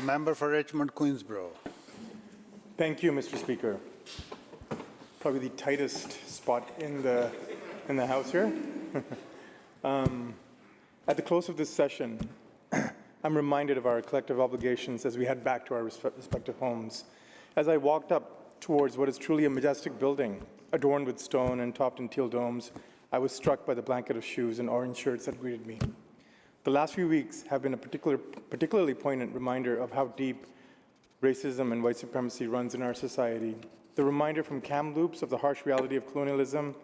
Member for Richmond, Queensborough. Thank you, Mr. Speaker. Probably the tightest spot in the House here. At the close of this session, I'm reminded of our collective obligations as we head back to our respective homes. As I walked up towards what is truly a majestic building, adorned with stone and topped in teal domes, I was struck by the blanket of shoes and orange shirts that greeted me. The last few weeks have been a particularly poignant reminder of how deep racism and white supremacy runs in our society. The reminder from Kamloops of the harsh reality of colonialism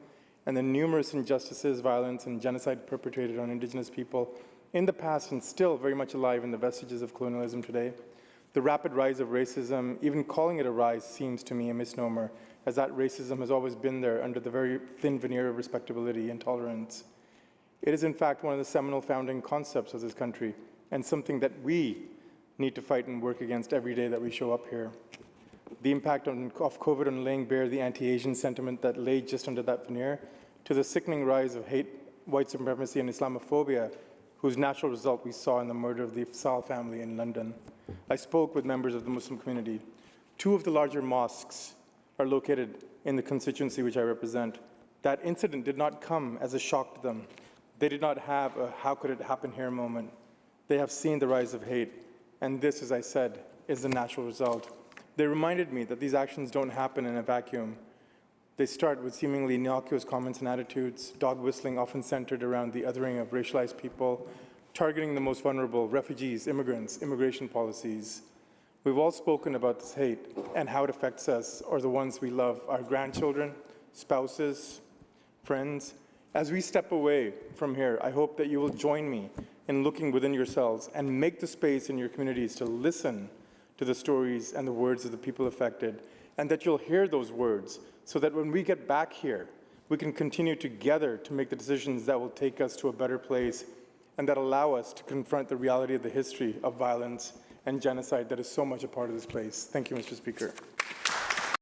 and the numerous injustices, violence, and genocide perpetrated on Indigenous people in the past and still very much alive in the vestiges of colonialism today. The rapid rise of racism, even calling it a rise, seems to me a misnomer, as that racism has always been there under the very thin veneer of respectability and tolerance. It is in fact one of the seminal founding concepts of this country and something that we need to fight and work against every day that we show up here. The impact of COVID on laying bare the anti-Asian sentiment that lay just under that veneer, to the sickening rise of hate, white supremacy, and Islamophobia, whose natural result we saw in the murder of the Afsal family in London. I spoke with members of the Muslim community. Two of the larger mosques are located in the constituency which I represent. That incident did not come as a shock to them. They did not have a "how could it happen here" moment. They have seen the rise of hate, and this, as I said, is the natural result. They reminded me that these actions don't happen in a vacuum. They start with seemingly innocuous comments and attitudes, dog whistling often centered around the othering of racialized people, targeting the most vulnerable, refugees, immigrants, immigration policies. We've all spoken about this hate and how it affects us or the ones we love, our grandchildren, spouses, friends. As we step away from here, I hope that you will join me in looking within yourselves and make the space in your communities to listen to the stories and the words of the people affected, and that you'll hear those words so that when we get back here, we can continue together to make the decisions that will take us to a better place and that allow us to confront the reality of the history of violence and genocide that is so much a part of this place. Thank you, Mr. Speaker.